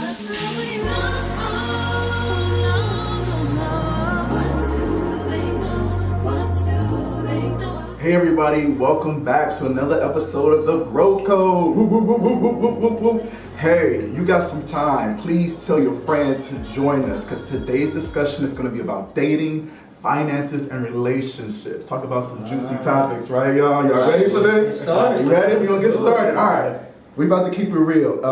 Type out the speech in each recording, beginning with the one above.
Hey everybody, welcome back to another episode of The Growth Code. Woo, woo, woo, woo, woo, woo, woo, woo. Hey, you got some time. Please tell your friends to join us because today's discussion is going to be about dating, finances, and relationships. Talk about some juicy topics, right, y'all? Y'all ready for this? You ready? We're going to get started. All right. We're about to keep it real.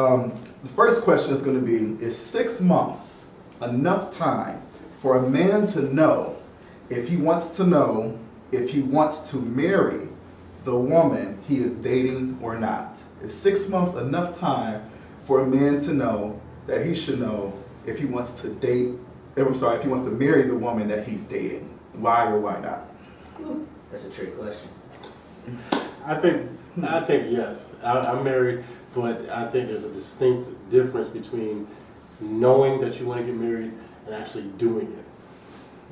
The first question is going to be, is 6 months enough time for a man to know if he wants to marry the woman he is dating or not? Is 6 months enough time for a man to know that he should know if he wants to marry the woman that he's dating? Why or why not? That's a trick question. I think yes. I'm married, but I think there's a distinct difference between knowing that you want to get married and actually doing it.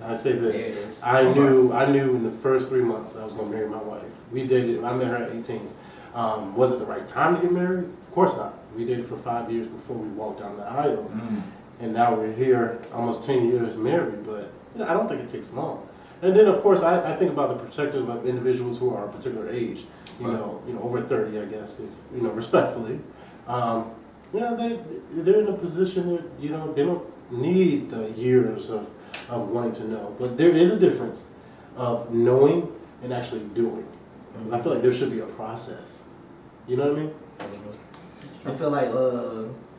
I say this, I knew in the first 3 months that I was going to marry my wife. We dated, I met her at 18. Was it the right time to get married? Of course not. We dated for 5 years before we walked down the aisle. And now we're here almost 10 years married, but I don't think it takes long. And then of course I think about the perspective of individuals who are a particular age, you know, over 30, I guess, if, respectfully. They're in a position that, they don't need the years of wanting to know, but there is a difference of knowing and actually doing. I feel like there should be a process. You know what I mean? I feel like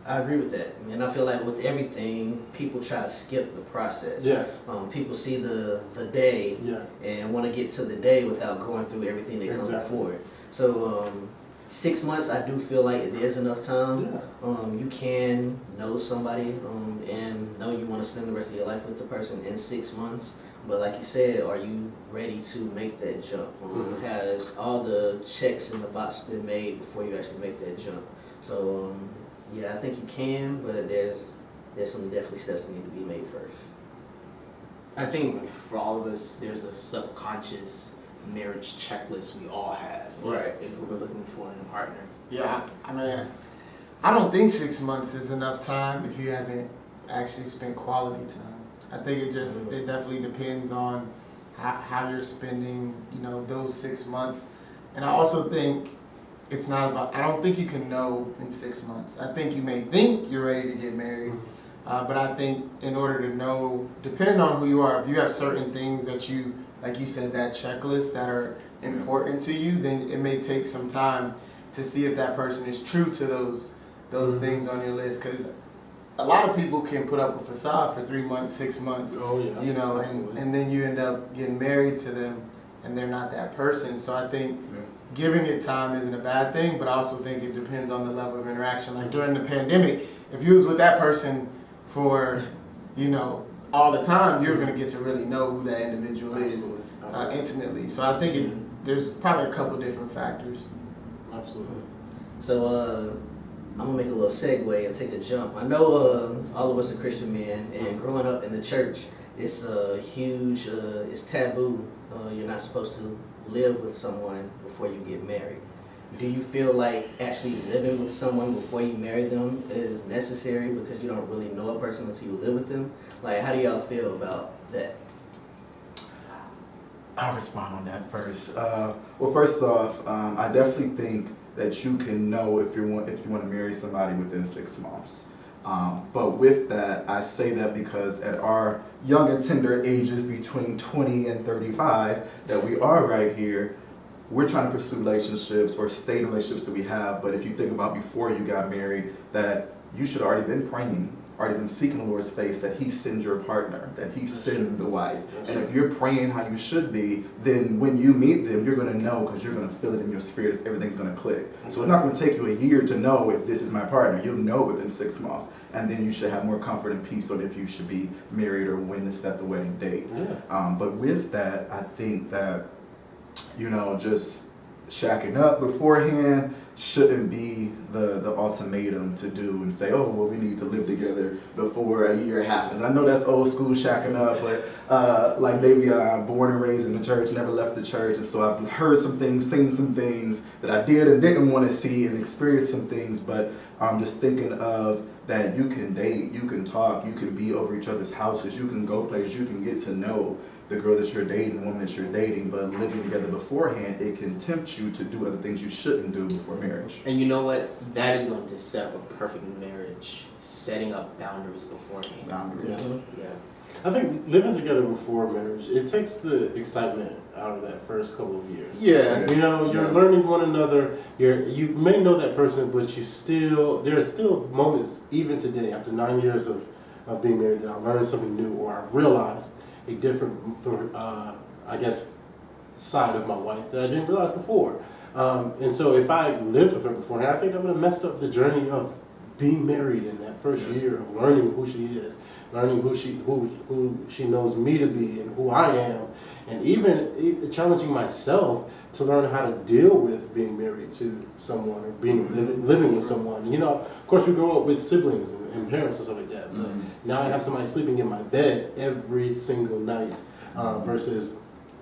I agree with that, and I feel like with everything, people try to skip the process. Yes. People see the day and want to get to the day without going through everything that comes before it. So 6 months, I do feel like there's enough time. You can know somebody and know you want to spend the rest of your life with the person in 6 months. But like you said, are you ready to make that jump? Has all the checks in the box been made before you actually make that jump? So I think you can, but there's some definitely steps that need to be made first. I think for all of us, there's a subconscious marriage checklist we all have, right? And who we're looking for in a partner. Yeah, I mean, I don't think 6 months is enough time if you haven't actually spent quality time. I think it definitely depends on how you're spending, those 6 months. And I also think it's not about, I don't think you can know in 6 months. I think you may think you're ready to get married, but I think in order to know, depending on who you are, if you have certain things that you, like you said, that checklist that are important to you, then it may take some time to see if that person is true to those things on your list. Because a lot of people can put up a facade for 3 months, 6 months, and then you end up getting married to them and they're not that person. So I think giving it time isn't a bad thing, but I also think it depends on the level of interaction. Like during the pandemic, if you was with that person for, all the time, you're going to get to really know who that individual is intimately. So I think there's probably a couple different factors. Absolutely. So I'm going to make a little segue and take a jump. I know all of us are Christian men, and growing up in the church, it's huge, it's taboo. You're not supposed to live with someone before you get married. Do you feel like actually living with someone before you marry them is necessary because you don't really know a person until you live with them? Like, how do y'all feel about that? I'll respond on that first. Well, first off, I definitely think that you can know if you want to marry somebody within 6 months. But with that, I say that because at our young and tender ages between 20 and 35 that we are right here, we're trying to pursue relationships or stay in relationships that we have. But if you think about before you got married, that you should have already been praying, already been seeking the Lord's face, that He sends your partner, that He sends the wife. And if you're praying how you should be, then when you meet them, you're going to know because you're going to feel it in your spirit if everything's going to click. So it's not going to take you a year to know if this is my partner. You'll know within 6 months. And then you should have more comfort and peace on if you should be married or when to set the wedding date. But with that, I think that, just shacking up beforehand shouldn't be the ultimatum to do and say, oh, well, we need to live together before a year happens. I know that's old school shacking up, but like maybe I'm born and raised in the church, never left the church, and so I've heard some things, seen some things that I did and didn't want to see and experienced some things, but Just thinking of that you can date, you can talk, you can be over each other's houses, you can go places, you can get to know the girl that you're dating, the woman that you're dating, but living together beforehand, it can tempt you to do other things you shouldn't do before marriage. And you know what? That is going to set up a perfect marriage, setting up boundaries beforehand. Boundaries. Yeah. I think living together before marriage, it takes the excitement out of that first couple of years. Yeah. You know, you're learning one another. You may know that person, but there are still moments, even today, after 9 years of being married, that I learned something new, or I realized a different, side of my wife that I didn't realize before. And so if I lived with her beforehand, I think I would have messed up the journey of being married in that first year of learning who she is, learning who she knows me to be and who I am, and even challenging myself to learn how to deal with being married to someone or living with someone. You know, of course we grow up with siblings and parents and stuff like that, but now I have somebody sleeping in my bed every single night versus,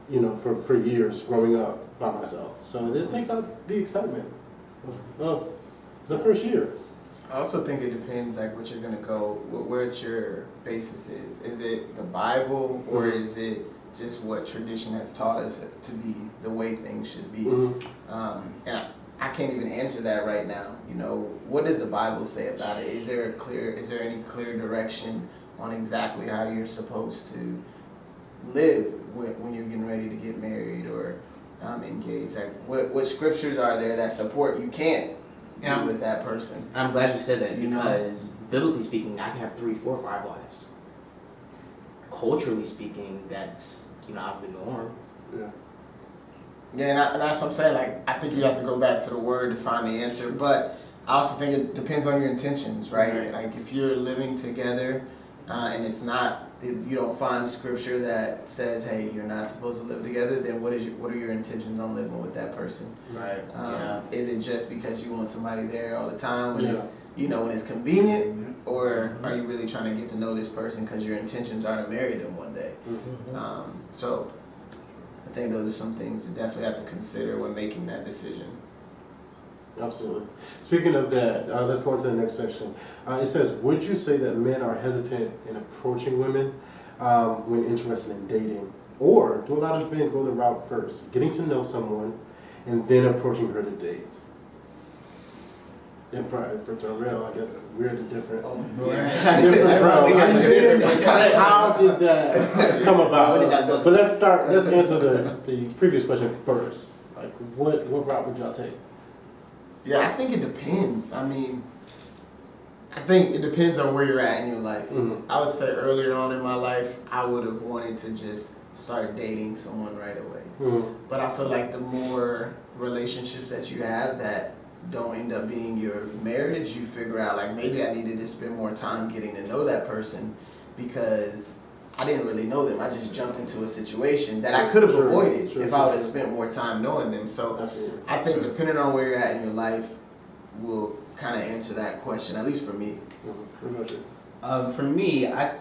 you know, for years growing up by myself. So it takes out the excitement of the first year. I also think it depends, like, what you're gonna go, what your basis is. Is it the Bible, or is it just what tradition has taught us to be the way things should be? And I can't even answer that right now. You know, what does the Bible say about it? Is there any clear direction on exactly how you're supposed to live when you're getting ready to get married or engaged? Like, what scriptures are there that support you can't be with that person? I'm glad you said that, because biblically speaking, I can have 3, 4, 5 wives. Culturally speaking, that's, out of the norm. Yeah. Yeah, and that's what I'm saying. Like, I think you have to go back to the Word to find the answer. But I also think it depends on your intentions, right? Like, if you're living together and it's not, you don't find scripture that says, hey, you're not supposed to live together, then what are your intentions on living with that person? Right. Is it just because you want somebody there all the time when it's, when it's convenient, or are you really trying to get to know this person because your intentions are to marry them one day? So I think those are some things you definitely have to consider when making that decision. Absolutely. Speaking of that, let's go into the next section. It says, would you say that men are hesitant in approaching women when interested in dating? Or do a lot of men go the route first, getting to know someone and then approaching her to date? And for Jarrell, I guess we're the different. Different route. How did that come about? But let's answer the previous question first. Like, what route would y'all take? Yeah, I think it depends. I mean, I think it depends on where you're at in your life. I would say earlier on in my life, I would have wanted to just start dating someone right away. But I feel like the more relationships that you have that don't end up being your marriage, you figure out, like, maybe I needed to spend more time getting to know that person because I didn't really know them. I just jumped into a situation that I could have avoided if I would have spent more time knowing them. So I think depending on where you're at in your life will kind of answer that question, at least for me. For me, I'm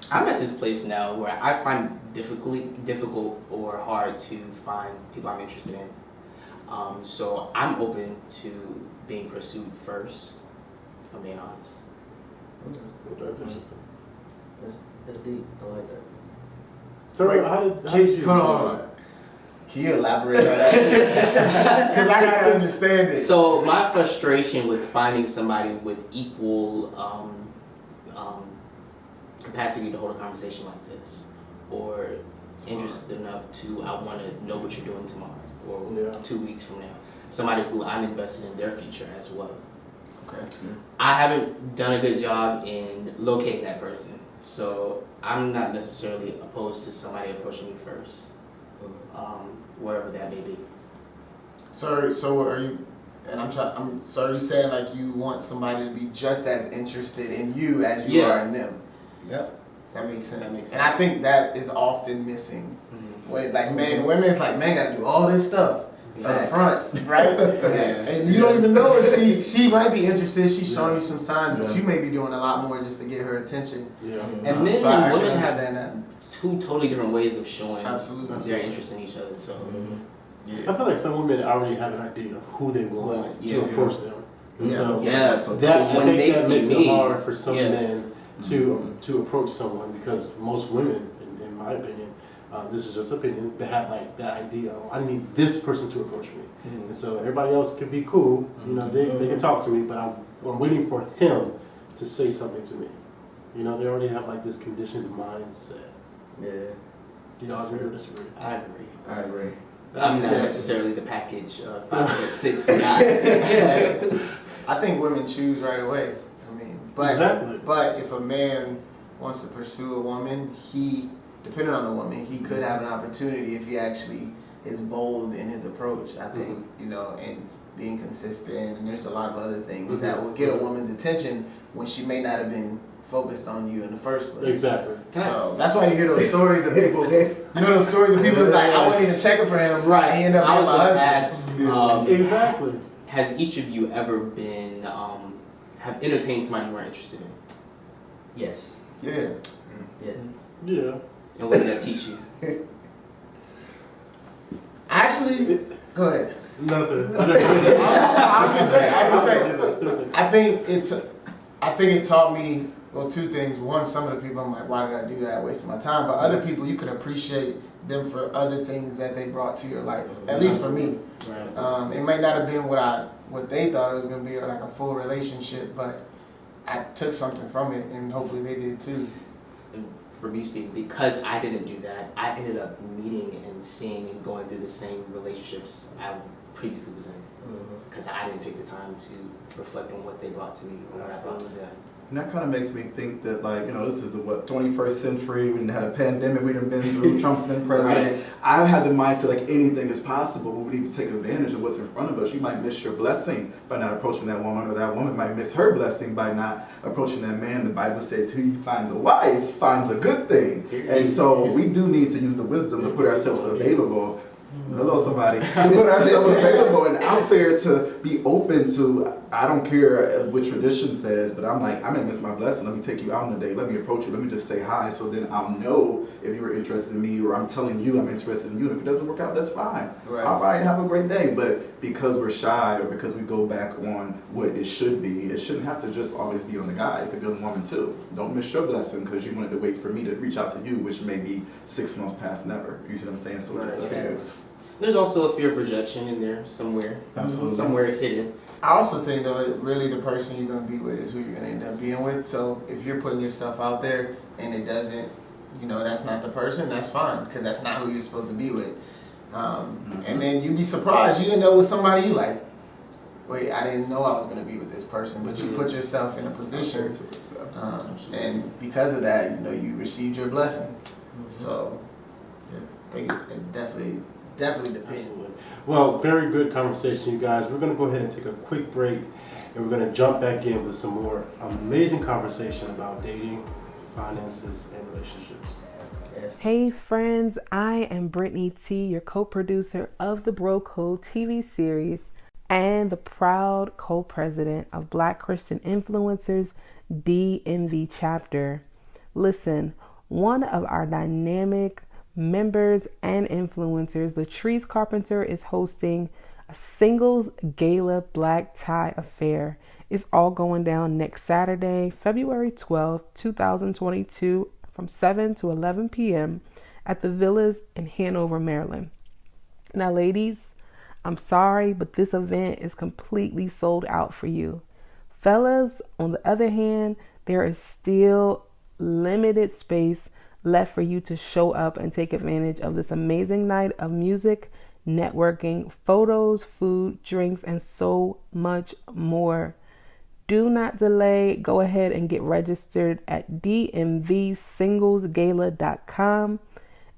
at this place now where I find difficult or hard to find people I'm interested in. So I'm open to being pursued first, if I'm being honest. That's interesting. That's deep. I like that. So how did you? Hold on. Can you elaborate on that? Because I gotta understand it. So my frustration with finding somebody with equal capacity to hold a conversation like this, or interested enough to, I want to know what you're doing tomorrow or 2 weeks from now. Somebody who I'm invested in their future as well. Okay. I haven't done a good job in locating that person, so I'm not necessarily opposed to somebody approaching me first, wherever that may be. So are you? And so are you saying, like, you want somebody to be just as interested in you as you are in them? Yep. That makes sense. And I think that is often missing. With, like, men and women, it's like, man, gotta do all this stuff up front, right? And you don't even know if she might be interested. She's showing you some signs, but you may be doing a lot more just to get her attention. And men and women have two totally different ways of showing their interest in each other. So I feel like some women already have an idea of who they want to approach them. And Yeah. so Yeah. that, So I when think they that see makes me, it hard for some yeah. men to approach someone, because most women, in my opinion, this is just opinion, they have like that idea, oh, I need this person to approach me. Mhm. And so everybody else can be cool, you know, they can talk to me, but I'm waiting for him to say something to me. You know, they already have like this conditioned mindset. Yeah. Do y'all agree or disagree? I agree. I agree. I'm not Yeah. necessarily the package 5'6" guy. I think women choose right away. I mean, but Exactly. but if a man wants to pursue a woman, depending on the woman, he could have an opportunity if he actually is bold in his approach. I think you know, and being consistent, and there's a lot of other things that will get a woman's attention when she may not have been focused on you in the first place. Exactly. So that's why you hear those stories of people. You know those stories of people that's like, I wasn't even checking for him. Right. He ended up I being was my going to husband. ask, Exactly. has each of you ever been, have entertained somebody you weren't interested in? Yes. Yeah. Yeah. Yeah. And what did that teach you? Actually, go ahead. Nothing. I was gonna say, I think it taught me, well, two things. One, some of the people I'm like, why did I do that? Wasting my time. But other people, you can appreciate them for other things that they brought to your life. At least for me. It might not have been what they thought it was gonna be, or like a full relationship, but I took something from it, and hopefully they did too. And for me speaking, because I didn't do that, I ended up meeting and seeing and going through the same relationships I previously was in. Because I didn't take the time to reflect on what they brought to me or what I brought to them. And that kind of makes me think that, like, you know, this is the 21st century. We didn't have a pandemic. We done been through. Trump's been president. Right. I've had the mindset like anything is possible, but we need to take advantage of what's in front of us. You might miss your blessing by not approaching that woman, or that woman might miss her blessing by not approaching that man. The Bible says, "Who finds a wife finds a good thing." And so we do need to use the wisdom to put ourselves available. Hello, somebody. To put ourselves available and out there to be open to. I don't care what tradition says, but I'm like, I may miss my blessing. Let me take you out on a date. Let me approach you. Let me just say hi. So then I'll know if you were interested in me, or I'm telling you I'm interested in you. And if it doesn't work out, that's fine. Right. All right, have a great day. But because we're shy, or because we go back on what it should be, it shouldn't have to just always be on the guy. It could be on the woman too. Don't miss your blessing because you wanted to wait for me to reach out to you, which may be 6 months past never. You see what I'm saying? So Right. just choose. There's also a fear of rejection in there somewhere. Absolutely. Somewhere hidden. I also think though, really the person you're gonna be with is who you're gonna end up being with. So if you're putting yourself out there and it doesn't, you know, that's not the person, that's fine, because that's not who you're supposed to be with. And then you'd be surprised you end up with somebody you like. Wait, I didn't know I was gonna be with this person, but you put yourself in a position, and because of that, you know, you received your blessing. So yeah, I think it definitely depends. Absolutely. Well, very good conversation, you guys. We're going to go ahead and take a quick break, and we're going to jump back in with some more amazing conversation about dating, finances, and relationships. Hey friends, I am Brittany T, your co-producer of the Bro Code TV series and the proud co-president of Black Christian Influencers DMV chapter. Listen, one of our dynamic members and influencers, Latrice Carpenter, is hosting a singles gala black tie affair. It's all going down next Saturday, February 12th, 2022, from 7 to 11 p.m. at the Villas in Hanover, Maryland. Now, ladies, I'm sorry, but this event is completely sold out for you. Fellas, on the other hand, there is still limited space left for you to show up and take advantage of this amazing night of music, networking, photos, food, drinks, and so much more. Do not delay. Go ahead and get registered at dmvsinglesgala.com.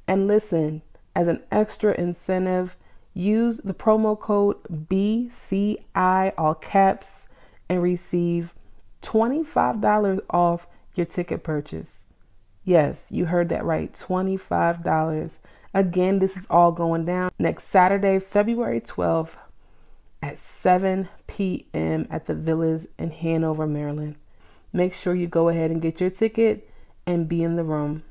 And listen, as an extra incentive, use the promo code BCI, all caps, and receive $25 off your ticket purchase. Yes, you heard that right, $25. Again, this is all going down next Saturday, February 12th at 7 p.m. at the Villas in Hanover, Maryland. Make sure you go ahead and get your ticket and be in the room.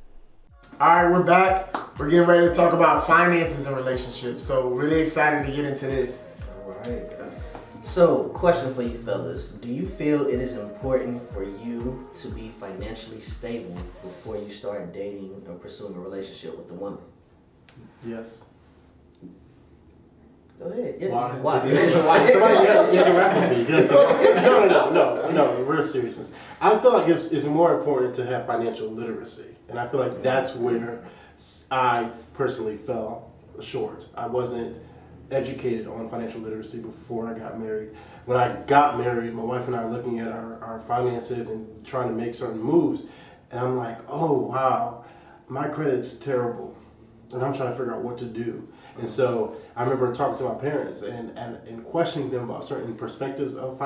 All right, we're back. We're getting ready to talk about finances and relationships. So really excited to get into this. All right. Yes. So, question for you fellas. Do you feel it is important for you to be financially stable before you start dating or pursuing a relationship with a woman? Yes. Go ahead. Yes. Why? Why? You have to rap with me. Yes. No, real seriousness. I feel like it's more important to have financial literacy. And I feel like that's where I personally fell short. I wasn't educated on financial literacy before I got married. When I got married, my wife and I are looking at our finances and trying to make certain moves. And I'm like, oh, wow, my credit's terrible. And I'm trying to figure out what to do. And so I remember talking to my parents and questioning them about certain perspectives of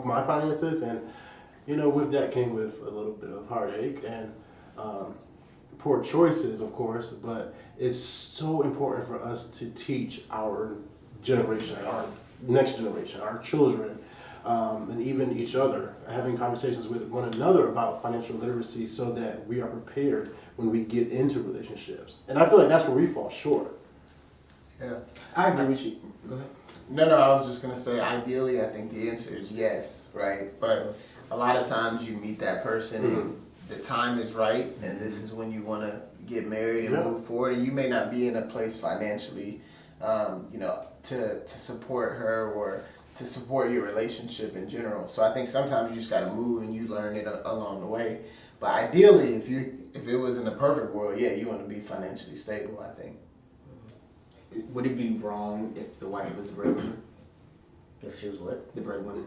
my finances. And, with that came with a little bit of heartache and poor choices, of course. But it's so important for us to teach our generation, our next generation, our children, and even each other, having conversations with one another about financial literacy so that we are prepared when we get into relationships. And I feel like that's where we fall short. Yeah. I agree with you. Go ahead. No, I was just gonna say, ideally, I think the answer is yes, right? But a lot of times you meet that person and the time is right, and this is when you want to get married and move forward, and you may not be in a place financially, to support her or to support your relationship in general. So I think sometimes you just got to move and you learn it along the way. But ideally, if it was in the perfect world, you want to be financially stable, I think. Would it be wrong if the wife was the breadwinner? If she was what? The breadwinner.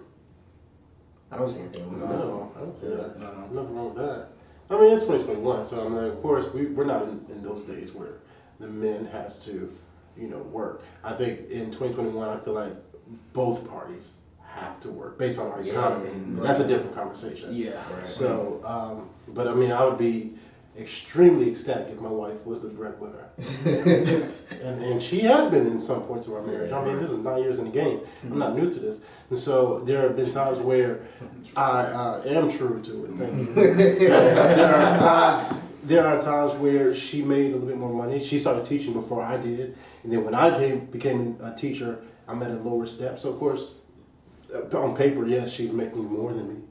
I don't see anything wrong with that. No, I don't see that. Nothing wrong with that. I mean, it's 2021, so I mean, of course, we're not in those days where the men has to, work. I think in 2021, I feel like both parties have to work based on our economy. Right. That's a different conversation. Yeah. Right. So, but I mean, I would be extremely ecstatic if my wife was the breadwinner. and she has been in some points of our marriage. I mean, this is 9 years in the game. I'm not new to this. And so there have been times where I am true to it. Thank you. There are times where she made a little bit more money. She started teaching before I did. And then when I became a teacher, I'm at a lower step. So of course, on paper, yes, she's making more than me.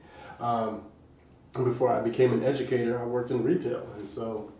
Before I became an educator, I worked in retail, and so,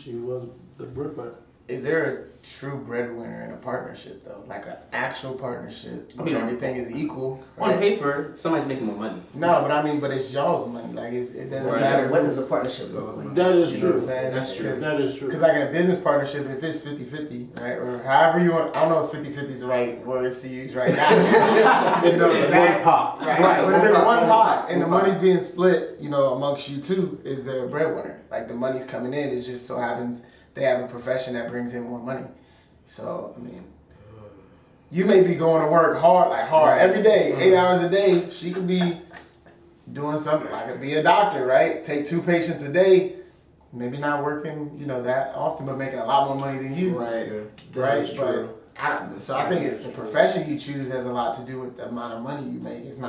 she was the breadwinner. Is there a true breadwinner in a partnership, though? Like an actual partnership? I mean, everything is equal. On right? paper, somebody's making more money. No, but it's y'all's money. Like, it doesn't Right. matter. What does a partnership look like? That is You know true. what I'm saying? That's true. That is true. Because like in a business partnership, if it's 50-50, right? Or however you want, I don't know if 50-50 is the right words to use right now. It's one pot. Right. But if it's one pot and the One pot. money's being split, amongst you two, is the breadwinner. Like the money's coming in, it just so happens they have a profession that brings in more money. So, I mean, you may be going to work hard every day, 8 hours a day. She could be doing something like be a doctor, right? Take 2 patients a day, maybe not working, that often, but making a lot more money than you. Right. Right. That's true. But I think the profession you choose has a lot to do with the amount of money you make. Has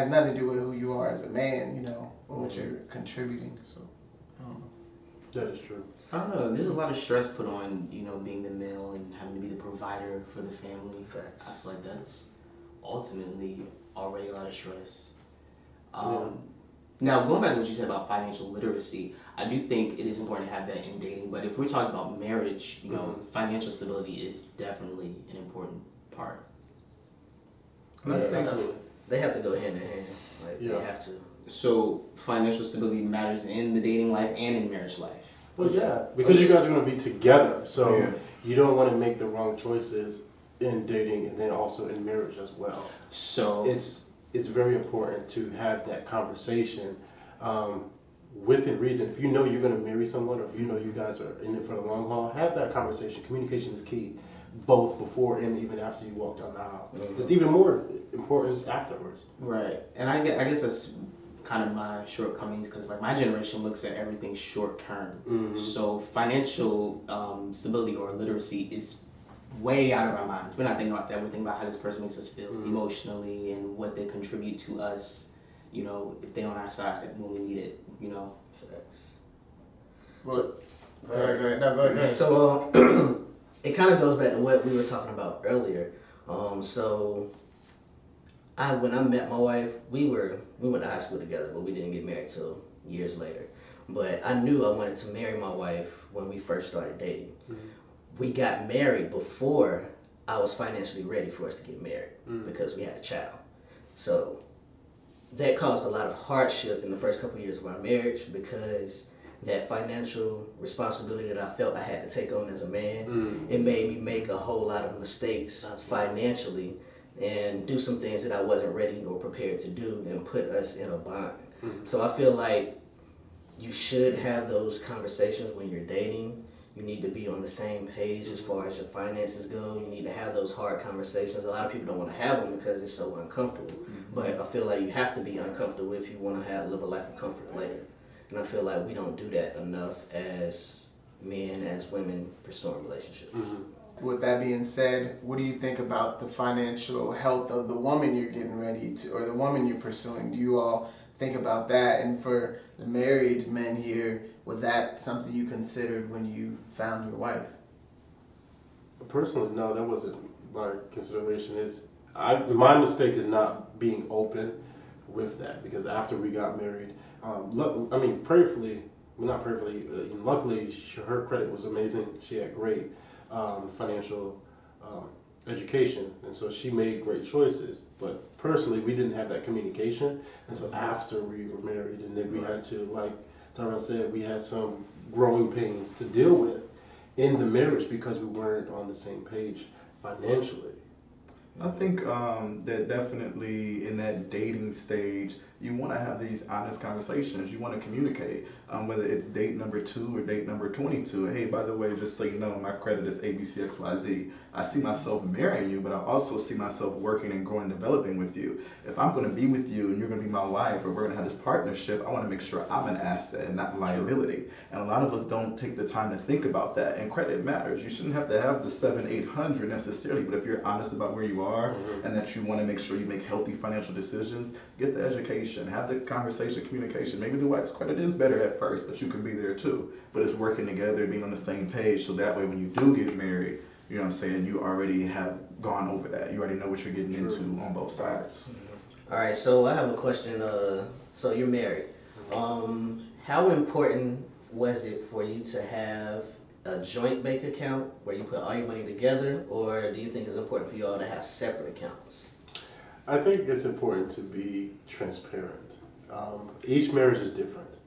nothing to do with who you are as a man, or what you're contributing. So, I don't know. That is true. I don't know. There's a lot of stress put on, being the male and having to be the provider for the family. Facts. I feel like that's ultimately already a lot of stress. Now, going back to what you said about financial literacy, I do think it is important to have that in dating. But if we're talking about marriage, financial stability is definitely an important part. They have to go hand in hand. They have to. So financial stability matters in the dating life and in marriage life. Well, yeah, because you guys are going to be together, so you don't want to make the wrong choices in dating and then also in marriage as well. So it's very important to have that conversation within reason. If you know you're going to marry someone, or if you know you guys are in it for the long haul, have that conversation. Communication is key, both before and even after you walk down the aisle. It's even more important afterwards. Right, and I guess that's kind of my shortcomings, because my generation looks at everything short term. So financial stability or literacy is way out of our minds. We're not thinking about that. We're thinking about how this person makes us feel emotionally and what they contribute to us, if they're on our side when we need it, Well, go ahead. No, go ahead. So it kind of goes back to what we were talking about earlier. So when I met my wife, we went to high school together, but we didn't get married till years later. But I knew I wanted to marry my wife when we first started dating. Mm-hmm. We got married before I was financially ready for us to get married because we had a child. So that caused a lot of hardship in the first couple of years of our marriage because that financial responsibility that I felt I had to take on as a man, it made me make a whole lot of mistakes financially and do some things that I wasn't ready or prepared to do and put us in a bind. So I feel like you should have those conversations when you're dating. You need to be on the same page as far as your finances go. You need to have those hard conversations. A lot of people don't want to have them because it's so uncomfortable. But I feel like you have to be uncomfortable if you want to live a life of comfort later. And I feel like we don't do that enough as men, as women pursuing relationships. With that being said, what do you think about the financial health of the woman you're getting ready to, or the woman you're pursuing? Do you all think about that? And for the married men here, was that something you considered when you found your wife? Personally, no, that wasn't my consideration. My mistake is not being open with that, because after we got married, luckily, her credit was amazing. She had great financial education, and so she made great choices. But personally, we didn't have that communication until after we were married, and then we had to, like Tyrone said, we had some growing pains to deal with in the marriage because we weren't on the same page financially. I think that definitely in that dating stage, you want to have these honest conversations. You want to communicate, whether it's date number 2 or date number 22. Hey, by the way, just so you know, my credit is ABCXYZ. I see myself marrying you, but I also see myself working and growing, developing with you. If I'm going to be with you and you're going to be my wife, or we're going to have this partnership, I want to make sure I'm an asset and not a liability. And a lot of us don't take the time to think about that. And credit matters. You shouldn't have to have the 700-800 necessarily, but if you're honest about where you are and that you want to make sure you make healthy financial decisions, get the education, have the conversation, communication. Maybe the wife's credit is better at first, but you can be there too. But it's working together, being on the same page, so that way when you do get married, you know what I'm saying, you already have gone over that. You already know what you're getting into on both sides. All right, so I have a question. So you're married. How important was it for you to have a joint bank account where you put all your money together, or do you think it's important for you all to have separate accounts? I think it's important to be transparent. Each marriage is different.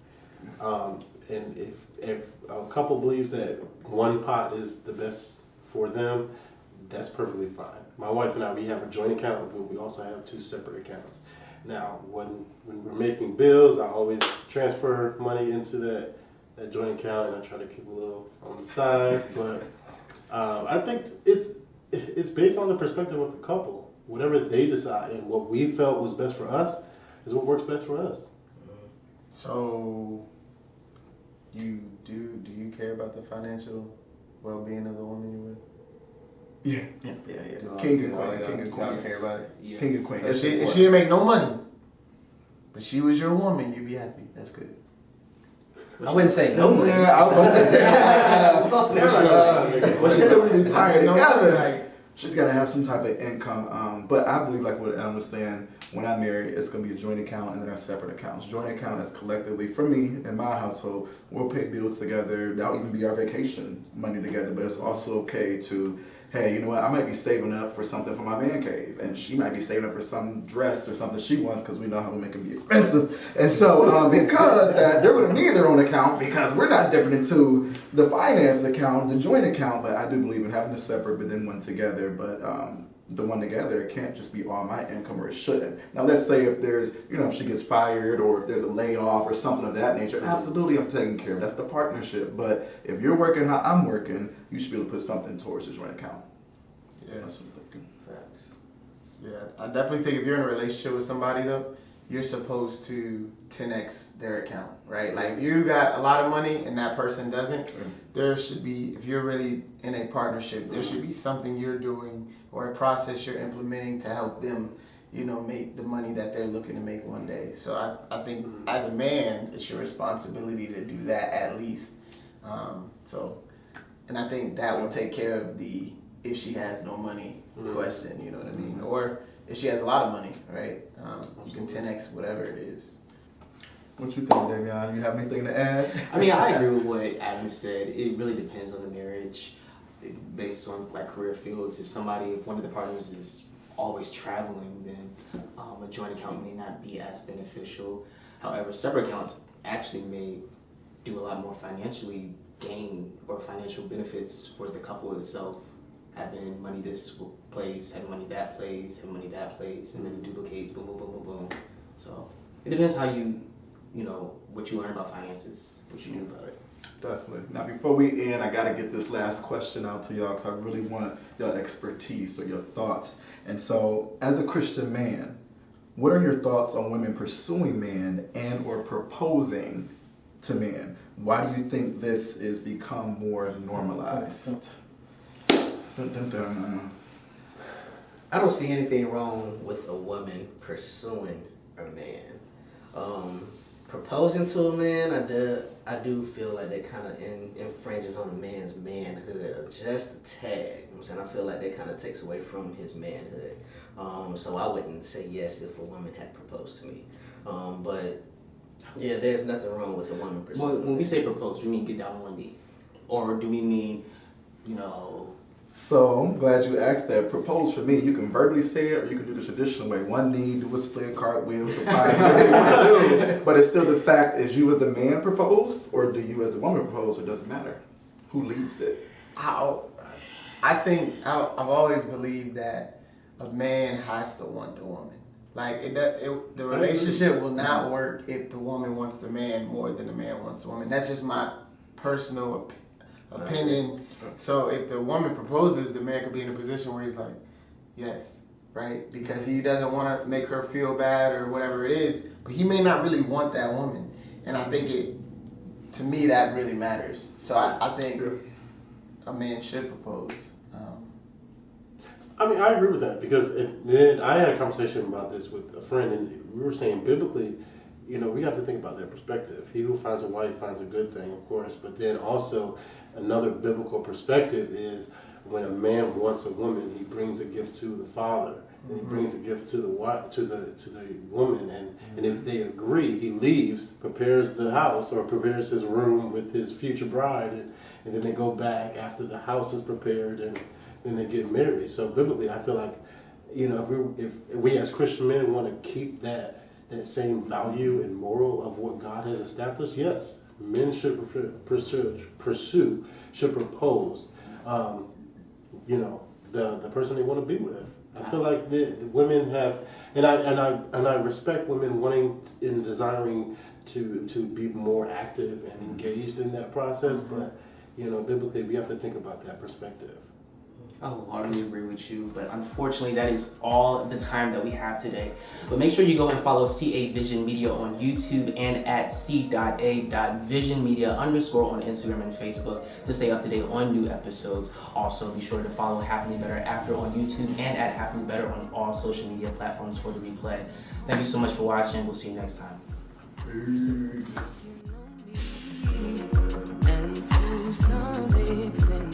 And if a couple believes that one pot is the best for them, that's perfectly fine. My wife and I, we have a joint account, but we also have 2 separate accounts. Now, when we're making bills, I always transfer money into that joint account, and I try to keep a little on the side. But I think it's based on the perspective of the couple. Whatever they decide and what we felt was best for us is what works best for us. So, do you care about the financial well-being of the woman you're with? Yeah. King and queen. You care about it? Yes. King and queen. So if she didn't make no money, but she was your woman, you'd be happy. That's good. I wouldn't say no money. Until we retire together. Like, She's got to have some type of income. But I believe, like what Adam was saying, when I marry, it's going to be a joint account and then our separate accounts. Joint account is collectively, for me, in my household, we'll pay bills together. That'll even be our vacation money together. But it's also okay to, hey, you know what, I might be saving up for something for my man cave, and she might be saving up for some dress or something she wants, because we know how women can be expensive. And so because that, they're going to need their own account, because we're not dipping into the finance account, the joint account. But I do believe in having a separate but then one together. But the one together, it can't just be all my income, or it shouldn't. Now let's say if there's, if she gets fired, or if there's a layoff or something of that nature, absolutely I'm taking care of. That's the partnership. But if you're working how I'm working, you should be able to put something towards the joint account. Yeah. That's what I'm thinking. Facts. Yeah, I definitely think if you're in a relationship with somebody though, you're supposed to 10x their account, right? Like if you got a lot of money and that person doesn't, there should be, if you're really in a partnership, there should be something you're doing or a process you're implementing to help them, make the money that they're looking to make one day. So I think as a man, it's your responsibility to do that at least. And I think that will take care of the if she has no money question, you know what I mean? Or if she has a lot of money, right? You can 10x whatever it is. What you think, Davion? You have anything to add? I mean, I agree with what Adam said. It really depends on the marriage, based on like career fields. If one of the partners is always traveling, then a joint account may not be as beneficial. However, separate accounts actually may do a lot more financially gain or financial benefits for the couple itself. Having money this place, having money that place, having money that place, and then it duplicates, boom, boom, boom, boom, boom. So it depends how you know, what you learn about finances, what you do about it. Definitely. Now, before we end, I got to get this last question out to y'all because I really want your expertise or your thoughts. And so, as a Christian man, what are your thoughts on women pursuing men and or proposing to men? Why do you think this is become more normalized? Dun, dun, dun. I don't see anything wrong with a woman pursuing a man. Proposing to a man, I do feel like that kind of infringes on a man's manhood just a tad. You know what I'm saying? I feel like that kind of takes away from his manhood. So I wouldn't say yes if a woman had proposed to me. But yeah, there's nothing wrong with a woman pursuing. Well, when we say propose, we mean get down on one knee, or do we mean, you know? So I'm glad you asked that. Propose for me, you can verbally say it or you can do the traditional way. One knee, do a split, cartwheel, so whatever you want to do. But it's still the fact, is you as the man propose or do you as the woman propose? It doesn't matter. Who leads it? I think I've always believed that a man has to want the woman. Like the relationship will not work if the woman wants the man more than the man wants the woman. That's just my personal opinion. So if the woman proposes, the man could be in a position where he's like, yes, right? Because he doesn't want to make her feel bad or whatever it is, but he may not really want that woman. And I think to me, that really matters. So I think a man should propose. I mean, I agree with that because then I had a conversation about this with a friend, and we were saying biblically, you know, we have to think about their perspective. He who finds a wife finds a good thing, of course, but then also another biblical perspective is when a man wants a woman, he brings a gift to the father, and he brings a gift to the wife, to the woman, and if they agree, he leaves, prepares the house or prepares his room with his future bride, and then they go back after the house is prepared and then they get married. So biblically, I feel like, you know, if we as Christian men want to keep that same value and moral of what God has established, yes, men should pursue, should propose, you know, the person they want to be with. I feel like the women have, and I respect women wanting and desiring to be more active and engaged in that process, but you know, biblically, we have to think about that perspective. I wholeheartedly agree with you, but unfortunately that is all the time that we have today. But make sure you go and follow CA Vision Media on YouTube and at c.a.visionmedia_ on Instagram and Facebook to stay up to date on new episodes. Also, be sure to follow Happily Better After on YouTube and at Happily Better on all social media platforms for the replay. Thank you so much for watching. We'll see you next time. Peace.